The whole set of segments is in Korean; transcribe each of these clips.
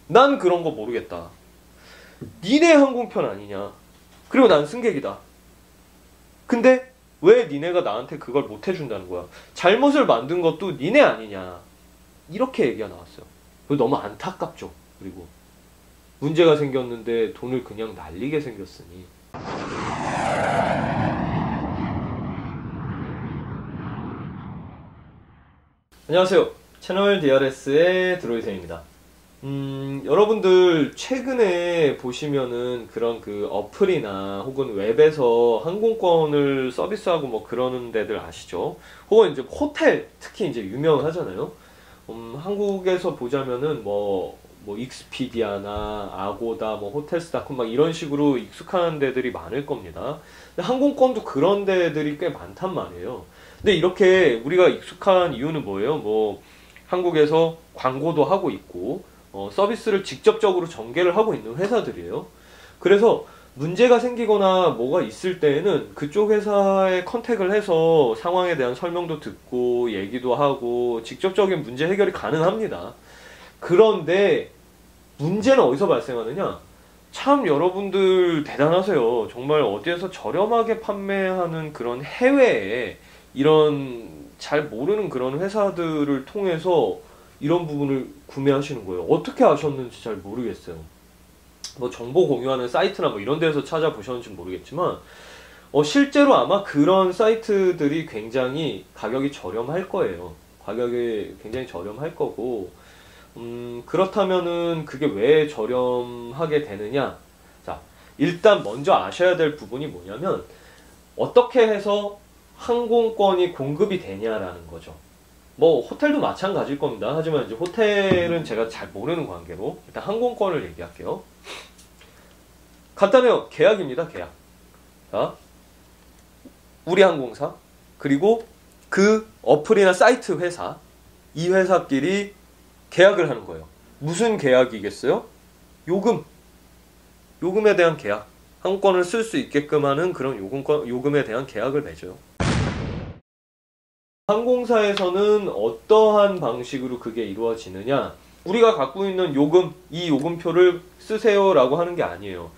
난 그런 거 모르겠다. 니네 항공편 아니냐. 그리고 난 승객이다. 근데 왜 니네가 나한테 그걸 못 해준다는 거야. 잘못을 만든 것도 니네 아니냐. 이렇게 얘기가 나왔어요. 너무 안타깝죠. 그리고 문제가 생겼는데 돈을 그냥 날리게 생겼으니. 안녕하세요. 채널 DRS의 드로이센입니다. 여러분들 최근에 보시면은 그런 그 어플이나 혹은 웹에서 항공권을 서비스하고 뭐 그러는 데들 아시죠? 혹은 이제 호텔 특히 이제 유명하잖아요. 한국에서 보자면은 뭐 익스피디아나 아고다, 뭐 호텔스닷컴 막 이런 식으로 익숙한 데들이 많을 겁니다. 근데 항공권도 그런 데들이 꽤 많단 말이에요. 근데 이렇게 우리가 익숙한 이유는 뭐예요? 뭐 한국에서 광고도 하고 있고 서비스를 직접적으로 전개를 하고 있는 회사들이에요. 그래서 문제가 생기거나 뭐가 있을 때에는 그쪽 회사에 컨택을 해서 상황에 대한 설명도 듣고 얘기도 하고 직접적인 문제 해결이 가능합니다. 그런데 문제는 어디서 발생하느냐? 참 여러분들 대단하세요. 정말 어디에서 저렴하게 판매하는 그런 해외에 이런 잘 모르는 그런 회사들을 통해서 이런 부분을 구매하시는 거예요. 어떻게 아셨는지 잘 모르겠어요. 뭐 정보 공유하는 사이트나 뭐 이런 데서 찾아보셨는지 모르겠지만 실제로 아마 그런 사이트들이 굉장히 가격이 저렴할 거예요. 가격이 굉장히 저렴할 거고 그렇다면은 그게 왜 저렴하게 되느냐? 자, 일단 먼저 아셔야 될 부분이 뭐냐면 어떻게 해서 항공권이 공급이 되냐라는 거죠. 뭐 호텔도 마찬가지일 겁니다. 하지만 이제 호텔은 제가 잘 모르는 관계로 일단 항공권을 얘기할게요. 간단해요. 계약입니다. 계약. 자, 우리 항공사 그리고 그 어플이나 사이트 회사, 이 회사끼리 계약을 하는 거예요. 무슨 계약이겠어요? 요금에 대한 계약. 항공권을 쓸 수 있게끔 하는 그런 요금에 대한 계약을 맺어요. 항공사에서는 어떠한 방식으로 그게 이루어지느냐? 우리가 갖고 있는 요금, 이 요금표를 쓰세요 라고 하는 게 아니에요.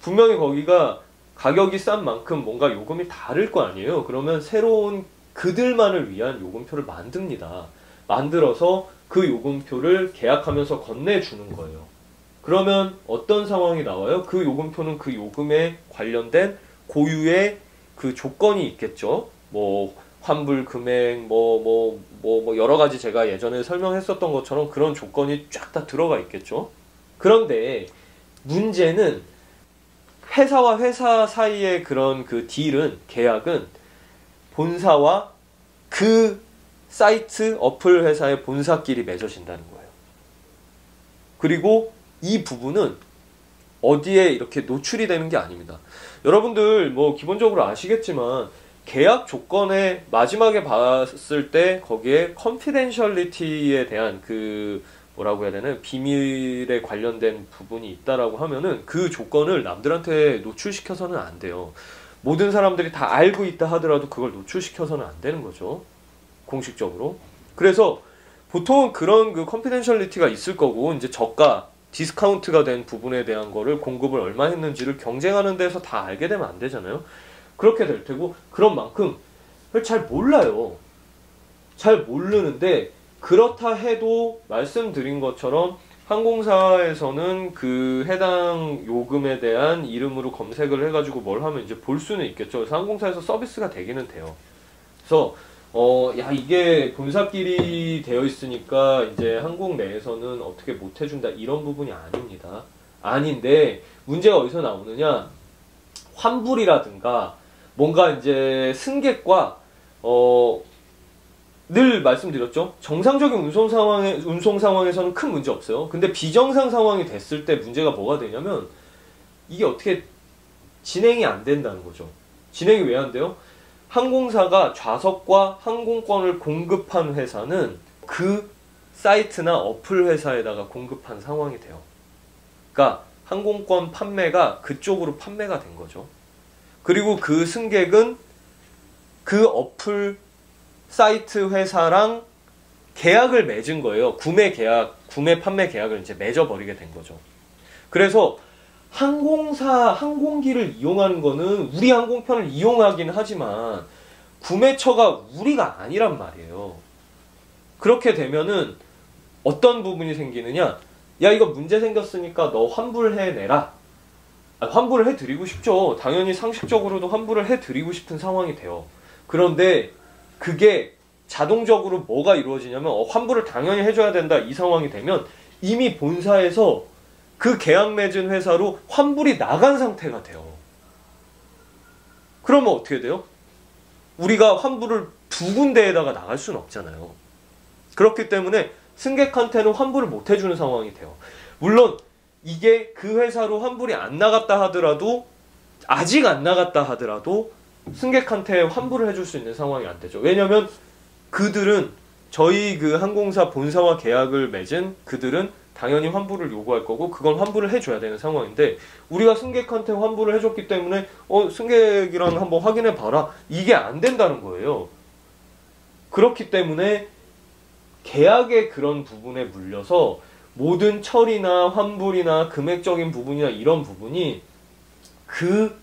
분명히 거기가 가격이 싼 만큼 뭔가 요금이 다를 거 아니에요. 그러면 새로운 그들만을 위한 요금표를 만듭니다. 만들어서 그 요금표를 계약하면서 건네주는 거예요. 그러면 어떤 상황이 나와요? 그 요금표는 그 요금에 관련된 고유의 그 조건이 있겠죠. 뭐 환불 금액, 여러 가지 제가 예전에 설명했었던 것처럼 그런 조건이 쫙 다 들어가 있겠죠. 그런데 문제는 회사와 회사 사이의 그런 그 딜은, 계약은 본사와 그 사이트 어플 회사의 본사끼리 맺어진다는 거예요. 그리고 이 부분은 어디에 이렇게 노출이 되는 게 아닙니다. 여러분들 뭐 기본적으로 아시겠지만 계약 조건에 마지막에 봤을 때 거기에 컨피덴셜리티에 대한 그 뭐라고 해야 되나 비밀에 관련된 부분이 있다라고 하면은 그 조건을 남들한테 노출시켜서는 안 돼요. 모든 사람들이 다 알고 있다 하더라도 그걸 노출시켜서는 안 되는 거죠. 공식적으로. 그래서 보통 그런 그 컨피덴셜리티가 있을 거고 이제 저가 디스카운트가 된 부분에 대한 거를 공급을 얼마 했는지를 경쟁하는 데서 다 알게 되면 안 되잖아요. 그렇게 될 테고 그런 만큼 잘 몰라요. 잘 모르는데 그렇다 해도 말씀드린 것처럼 항공사에서는 그 해당 요금에 대한 이름으로 검색을 해가지고 뭘 하면 이제 볼 수는 있겠죠. 그래서 항공사에서 서비스가 되기는 돼요. 그래서 이게 본사끼리 되어 있으니까 이제 항공 내에서는 어떻게 못 해준다 이런 부분이 아닙니다. 아닌데 문제가 어디서 나오느냐? 환불이라든가 뭔가 이제 승객과 늘 말씀드렸죠. 정상적인 운송 상황에서는 큰 문제 없어요. 근데 비정상 상황이 됐을 때 문제가 뭐가 되냐면 이게 어떻게 진행이 안 된다는 거죠. 진행이 왜 안 돼요? 항공사가 좌석과 항공권을 공급한 회사는 그 사이트나 어플 회사에다가 공급한 상황이 돼요. 그러니까 항공권 판매가 그쪽으로 판매가 된 거죠. 그리고 그 승객은 그 어플 사이트 회사랑 계약을 맺은 거예요. 구매 계약 구매 판매 계약을 이제 맺어버리게 된 거죠. 그래서 항공사 항공기를 이용하는 거는 우리 항공편을 이용하긴 하지만 구매처가 우리가 아니란 말이에요. 그렇게 되면은 어떤 부분이 생기느냐? 야, 이거 문제 생겼으니까 너 환불해내라. 환불을 해드리고 싶죠. 당연히 상식적으로도 환불을 해드리고 싶은 상황이 돼요. 그런데 그게 자동적으로 뭐가 이루어지냐면 환불을 당연히 해줘야 된다 이 상황이 되면 이미 본사에서 그 계약 맺은 회사로 환불이 나간 상태가 돼요. 그러면 어떻게 돼요? 우리가 환불을 두 군데에다가 나갈 수는 없잖아요. 그렇기 때문에 승객한테는 환불을 못 해주는 상황이 돼요. 물론 이게 그 회사로 환불이 안 나갔다 하더라도 아직 안 나갔다 하더라도 승객한테 환불을 해줄 수 있는 상황이 안 되죠. 왜냐면 그들은 저희 그 항공사 본사와 계약을 맺은 그들은 당연히 환불을 요구할 거고 그건 환불을 해줘야 되는 상황인데 우리가 승객한테 환불을 해줬기 때문에 승객이랑 한번 확인해 봐라 이게 안 된다는 거예요. 그렇기 때문에 계약의 그런 부분에 물려서 모든 처리나 환불이나 금액적인 부분이나 이런 부분이 그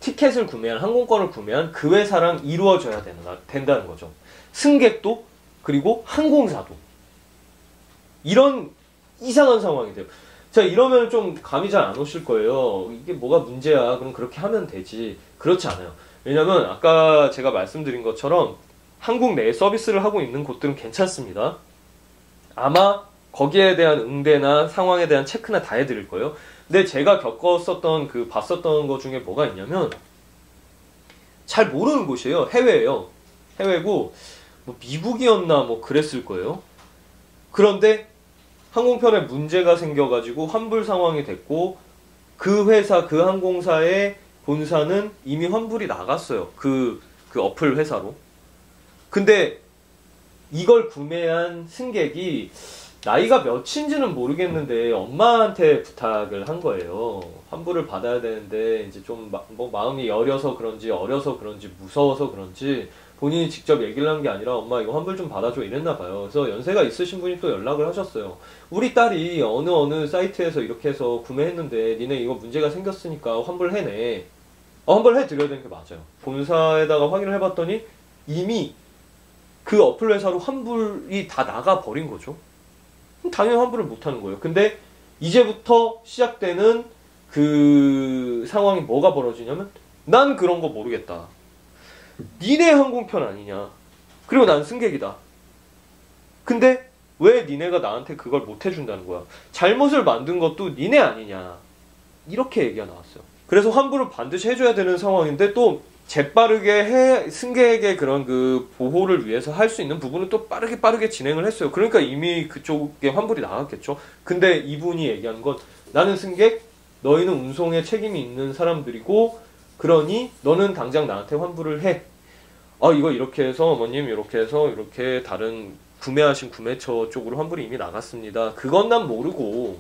티켓을 구매한 항공권을 구매한 그 회사랑 이루어져야 된다는 거죠. 승객도 그리고 항공사도 이런 이상한 상황이 돼요. 자, 이러면 좀 감이 잘 안 오실 거예요. 이게 뭐가 문제야? 그럼 그렇게 하면 되지. 그렇지 않아요. 왜냐면 아까 제가 말씀드린 것처럼 한국 내에 서비스를 하고 있는 곳들은 괜찮습니다. 아마 거기에 대한 응대나 상황에 대한 체크나 다 해드릴 거예요. 근데 제가 겪었었던 봤었던 것 중에 뭐가 있냐면 잘 모르는 곳이에요. 해외예요. 해외고 뭐 미국이었나 뭐 그랬을 거예요. 그런데 항공편에 문제가 생겨가지고 환불 상황이 됐고 그 회사, 그 항공사의 본사는 이미 환불이 나갔어요. 그 어플 회사로. 근데 이걸 구매한 승객이 나이가 몇인지는 모르겠는데 엄마한테 부탁을 한 거예요. 환불을 받아야 되는데 이제 좀 뭐 마음이 여려서 그런지 어려서 그런지 무서워서 그런지 본인이 직접 얘기를 한 게 아니라 엄마 이거 환불 좀 받아줘 이랬나 봐요. 그래서 연세가 있으신 분이 또 연락을 하셨어요. 우리 딸이 어느 사이트에서 이렇게 해서 구매했는데 니네 이거 문제가 생겼으니까 환불해내. 환불해드려야 되는 게 맞아요. 본사에다가 확인을 해봤더니 이미 그 어플 회사로 환불이 다 나가버린 거죠. 당연히 환불을 못하는 거예요. 근데 이제부터 시작되는 그 상황이 뭐가 벌어지냐면 난 그런 거 모르겠다. 니네 항공편 아니냐. 그리고 난 승객이다. 근데 왜 니네가 나한테 그걸 못 해준다는 거야. 잘못을 만든 것도 니네 아니냐. 이렇게 얘기가 나왔어요. 그래서 환불을 반드시 해줘야 되는 상황인데 또 재빠르게 승객에게 그런 그 보호를 위해서 할 수 있는 부분은 또 빠르게 진행을 했어요. 그러니까 이미 그쪽에 환불이 나갔겠죠. 근데 이분이 얘기한 건 나는 승객, 너희는 운송에 책임이 있는 사람들이고 그러니 너는 당장 나한테 환불을 해. 이거 이렇게 해서 어머님 이렇게 해서 이렇게 다른 구매하신 구매처 쪽으로 환불이 이미 나갔습니다. 그건 난 모르고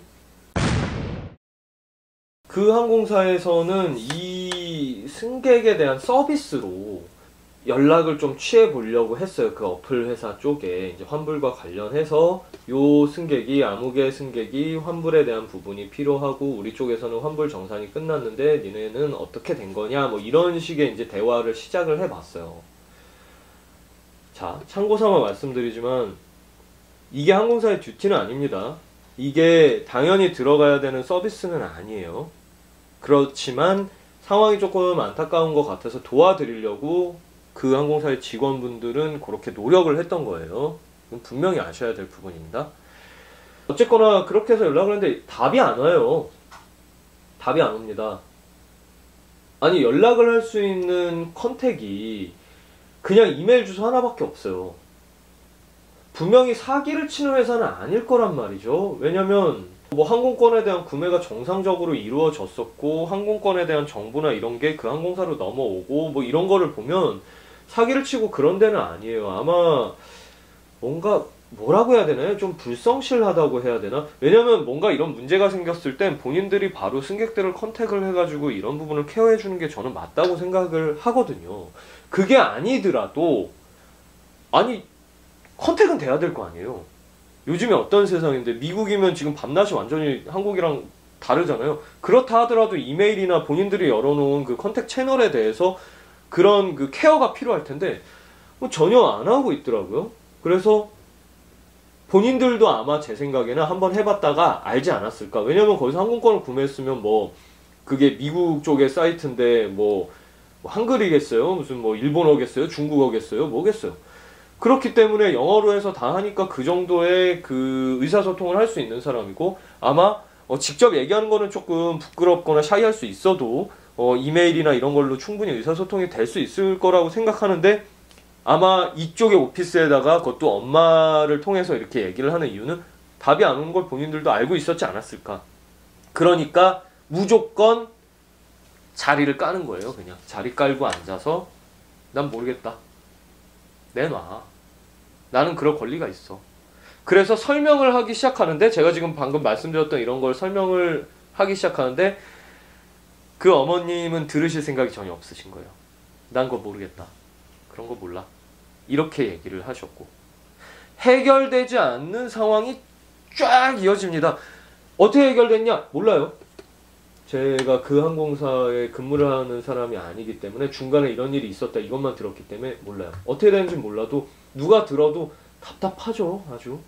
그 항공사에서는 이 승객에 대한 서비스로 연락을 좀 취해 보려고 했어요. 그 어플 회사 쪽에 이제 환불과 관련해서 요 승객이 아무개 승객이 환불에 대한 부분이 필요하고 우리 쪽에서는 환불 정산이 끝났는데 니네는 어떻게 된 거냐 뭐 이런 식의 이제 대화를 시작을 해봤어요. 자, 참고삼아 말씀드리지만 이게 항공사의 듀티는 아닙니다. 이게 당연히 들어가야 되는 서비스는 아니에요. 그렇지만 상황이 조금 안타까운 것 같아서 도와드리려고 그 항공사의 직원분들은 그렇게 노력을 했던 거예요. 이건 분명히 아셔야 될 부분입니다. 어쨌거나 그렇게 해서 연락을 했는데 답이 안 와요. 답이 안 옵니다. 아니 연락을 할 수 있는 컨택이 그냥 이메일 주소 하나밖에 없어요. 분명히 사기를 치는 회사는 아닐 거란 말이죠. 왜냐면 뭐 항공권에 대한 구매가 정상적으로 이루어졌었고 항공권에 대한 정보나 이런 게 그 항공사로 넘어오고 뭐 이런 거를 보면 사기를 치고 그런 데는 아니에요. 아마 뭔가 뭐라고 해야 되나요? 좀 불성실하다고 해야 되나? 왜냐면 뭔가 이런 문제가 생겼을 땐 본인들이 바로 승객들을 컨택을 해가지고 이런 부분을 케어해주는 게 저는 맞다고 생각을 하거든요. 그게 아니더라도 아니 컨택은 돼야 될 거 아니에요. 요즘에 어떤 세상인데 미국이면 지금 밤낮이 완전히 한국이랑 다르잖아요. 그렇다 하더라도 이메일이나 본인들이 열어놓은 그 컨택 채널에 대해서 그런 그 케어가 필요할 텐데 뭐 전혀 안 하고 있더라고요. 그래서 본인들도 아마 제 생각에는 한번 해봤다가 알지 않았을까. 왜냐면 거기서 항공권을 구매했으면 뭐 그게 미국 쪽의 사이트인데 뭐 한글이겠어요? 무슨 뭐 일본어겠어요? 중국어겠어요? 뭐겠어요? 그렇기 때문에 영어로 해서 다 하니까 그 정도의 그 의사소통을 할 수 있는 사람이고 아마 직접 얘기하는 거는 조금 부끄럽거나 샤이할 수 있어도 이메일이나 이런 걸로 충분히 의사소통이 될 수 있을 거라고 생각하는데 아마 이쪽의 오피스에다가 그것도 엄마를 통해서 이렇게 얘기를 하는 이유는 답이 안 오는 걸 본인들도 알고 있었지 않았을까. 그러니까 무조건 자리를 까는 거예요. 그냥 자리 깔고 앉아서 난 모르겠다. 내놔. 나는 그럴 권리가 있어. 그래서 설명을 하기 시작하는데 제가 지금 방금 말씀드렸던 이런 걸 설명을 하기 시작하는데 그 어머님은 들으실 생각이 전혀 없으신 거예요. 난 그거 모르겠다. 그런 거 몰라. 이렇게 얘기를 하셨고 해결되지 않는 상황이 쫙 이어집니다. 어떻게 해결됐냐? 몰라요. 제가 그 항공사에 근무를 하는 사람이 아니기 때문에 중간에 이런 일이 있었다 이것만 들었기 때문에 몰라요. 어떻게 되는지 몰라도 누가 들어도 답답하죠. 아주.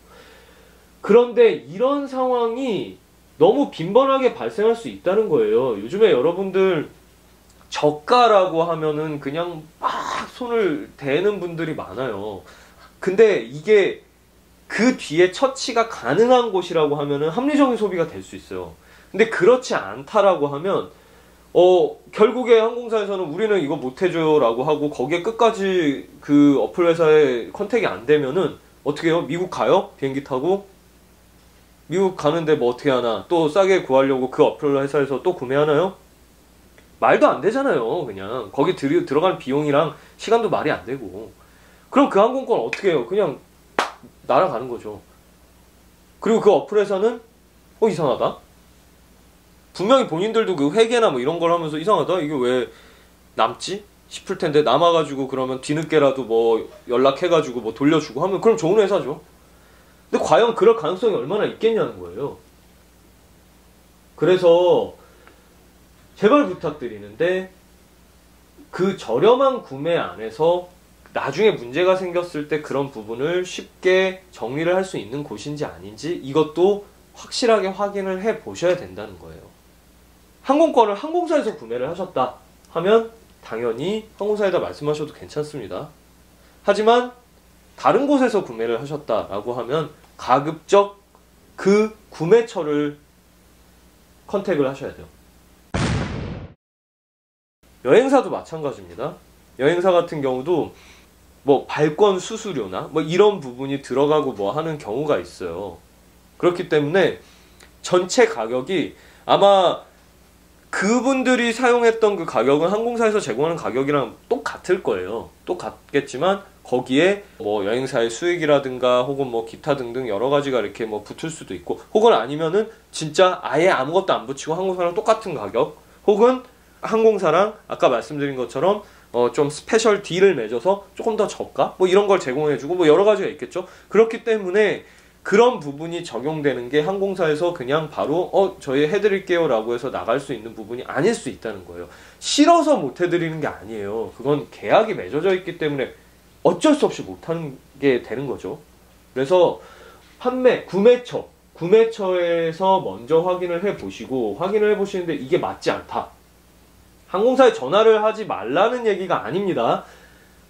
그런데 이런 상황이 너무 빈번하게 발생할 수 있다는 거예요. 요즘에 여러분들 저가라고 하면은 그냥 막 손을 대는 분들이 많아요. 근데 이게 그 뒤에 처치가 가능한 곳이라고 하면은 합리적인 소비가 될 수 있어요. 근데 그렇지 않다라고 하면 결국에 항공사에서는 우리는 이거 못해줘요 라고 하고 거기에 끝까지 그 어플 회사에 컨택이 안 되면은 어떻게 해요? 미국 가요? 비행기 타고? 미국 가는데 뭐 어떻게 하나? 또 싸게 구하려고 그 어플 회사에서 또 구매하나요? 말도 안 되잖아요. 그냥 거기 들어가는 비용이랑 시간도 말이 안 되고. 그럼 그 항공권 어떻게 해요? 그냥 날아가는 거죠. 그리고 그 어플 회사는 이상하다. 분명히 본인들도 그 회계나 뭐 이런 걸 하면서 이상하다. 이게 왜 남지? 싶을 텐데 남아가지고 그러면 뒤늦게라도 뭐 연락해가지고 뭐 돌려주고 하면 그럼 좋은 회사죠. 근데 과연 그럴 가능성이 얼마나 있겠냐는 거예요. 그래서 제발 부탁드리는데 그 저렴한 구매 안에서 나중에 문제가 생겼을 때 그런 부분을 쉽게 정리를 할 수 있는 곳인지 아닌지 이것도 확실하게 확인을 해 보셔야 된다는 거예요. 항공권을 항공사에서 구매를 하셨다 하면 당연히 항공사에다 말씀하셔도 괜찮습니다. 하지만 다른 곳에서 구매를 하셨다라고 하면 가급적 그 구매처를 컨택을 하셔야 돼요. 여행사도 마찬가지입니다. 여행사 같은 경우도 뭐 발권 수수료나 뭐 이런 부분이 들어가고 뭐 하는 경우가 있어요. 그렇기 때문에 전체 가격이 아마 그분들이 사용했던 그 가격은 항공사에서 제공하는 가격이랑 똑같을 거예요. 똑같겠지만 거기에 뭐 여행사의 수익이라든가 혹은 뭐 기타 등등 여러 가지가 이렇게 뭐 붙을 수도 있고 혹은 아니면은 진짜 아예 아무것도 안 붙이고 항공사랑 똑같은 가격 혹은 항공사랑 아까 말씀드린 것처럼 좀 스페셜 딜을 맺어서 조금 더 저가 뭐 이런 걸 제공해주고 뭐 여러 가지가 있겠죠. 그렇기 때문에 그런 부분이 적용되는 게 항공사에서 그냥 바로 저희 해드릴게요 라고 해서 나갈 수 있는 부분이 아닐 수 있다는 거예요. 싫어서 못 해드리는 게 아니에요. 그건 계약이 맺어져 있기 때문에 어쩔 수 없이 못하는 게 되는 거죠. 그래서 구매처에서 먼저 확인을 해보시고 확인을 해보시는데 이게 맞지 않다. 항공사에 전화를 하지 말라는 얘기가 아닙니다.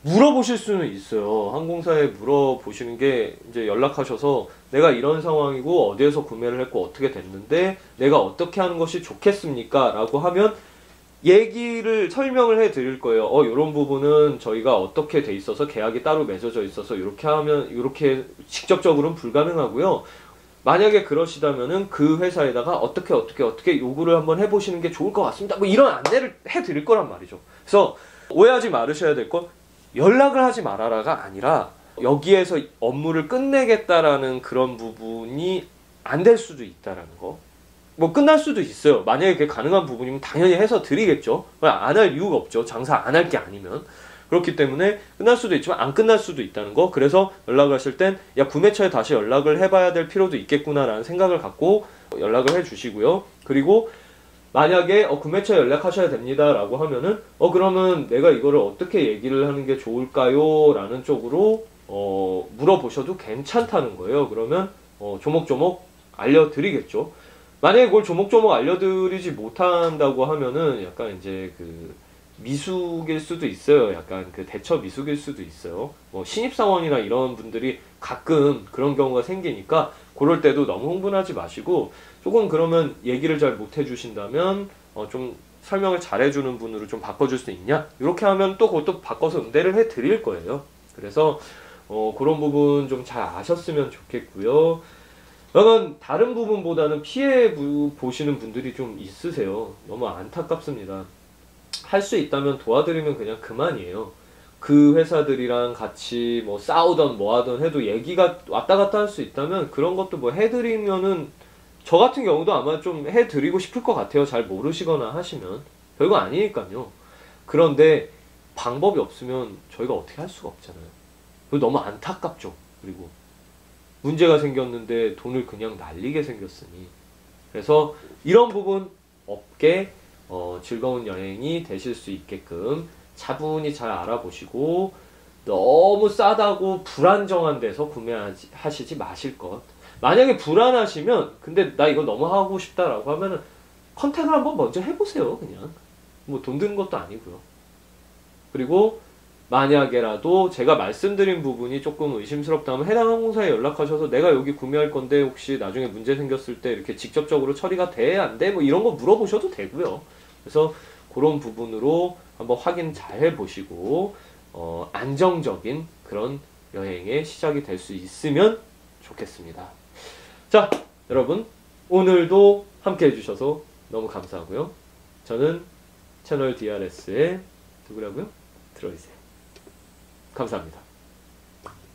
물어보실 수는 있어요. 항공사에 물어보시는 게 이제 연락하셔서 내가 이런 상황이고 어디에서 구매를 했고 어떻게 됐는데 내가 어떻게 하는 것이 좋겠습니까? 라고 하면 설명을 해 드릴 거예요. 이런 부분은 저희가 어떻게 돼 있어서 계약이 따로 맺어져 있어서 이렇게 하면 이렇게 직접적으로는 불가능하고요. 만약에 그러시다면은 그 회사에다가 어떻게 요구를 한번 해보시는 게 좋을 것 같습니다. 뭐 이런 안내를 해 드릴 거란 말이죠. 그래서 오해하지 말으셔야 될 건 연락을 하지 말아라가 아니라 여기에서 업무를 끝내겠다라는 그런 부분이 안 될 수도 있다라는 거. 뭐 끝날 수도 있어요. 만약에 그게 가능한 부분이면 당연히 해서 드리겠죠. 안 할 이유가 없죠. 장사 안 할 게 아니면. 그렇기 때문에 끝날 수도 있지만 안 끝날 수도 있다는 거. 그래서 연락을 하실 땐 야, 구매처에 다시 연락을 해봐야 될 필요도 있겠구나라는 생각을 갖고 연락을 해주시고요. 그리고 만약에 구매처에 연락하셔야 됩니다 라고 하면은 그러면 내가 이거를 어떻게 얘기를 하는 게 좋을까요? 라는 쪽으로 물어보셔도 괜찮다는 거예요. 그러면 조목조목 알려드리겠죠. 만약에 그걸 조목조목 알려드리지 못한다고 하면은 약간 이제 그 미숙일 수도 있어요. 약간 그 대처 미숙일 수도 있어요. 뭐 신입사원이나 이런 분들이 가끔 그런 경우가 생기니까 그럴 때도 너무 흥분하지 마시고 조금 그러면 얘기를 잘 못 해주신다면 좀 설명을 잘 해주는 분으로 좀 바꿔줄 수 있냐? 이렇게 하면 또 그것도 바꿔서 응대를 해 드릴 거예요. 그래서 그런 부분 좀 잘 아셨으면 좋겠고요. 그러면 다른 부분보다는 피해 보시는 분들이 좀 있으세요. 너무 안타깝습니다. 할 수 있다면 도와드리면 그냥 그만이에요. 그 회사들이랑 같이 뭐 싸우던 뭐 하던 해도 얘기가 왔다 갔다 할 수 있다면 그런 것도 뭐 해드리면은 저 같은 경우도 아마 좀 해드리고 싶을 것 같아요. 잘 모르시거나 하시면. 별거 아니니까요. 그런데 방법이 없으면 저희가 어떻게 할 수가 없잖아요. 그거 너무 안타깝죠. 그리고 문제가 생겼는데 돈을 그냥 날리게 생겼으니. 그래서 이런 부분 없게 즐거운 여행이 되실 수 있게끔 차분히 잘 알아보시고 너무 싸다고 불안정한 데서 구매하시지 마실 것. 만약에 불안하시면 근데 나 이거 너무 하고 싶다라고 하면은 컨택을 한번 먼저 해보세요. 그냥 뭐 돈 드는 것도 아니고요. 그리고 만약에라도 제가 말씀드린 부분이 조금 의심스럽다면 해당 항공사에 연락하셔서 내가 여기 구매할 건데 혹시 나중에 문제 생겼을 때 이렇게 직접적으로 처리가 돼? 안 돼? 뭐 이런 거 물어보셔도 되고요. 그래서 그런 부분으로 한번 확인 잘 해보시고 안정적인 그런 여행의 시작이 될 수 있으면 좋겠습니다. 자, 여러분 오늘도 함께 해주셔서 너무 감사하고요. 저는 채널 DRS의 누구라고요? 들어주세요. 감사합니다.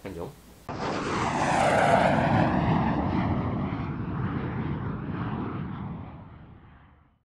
안녕.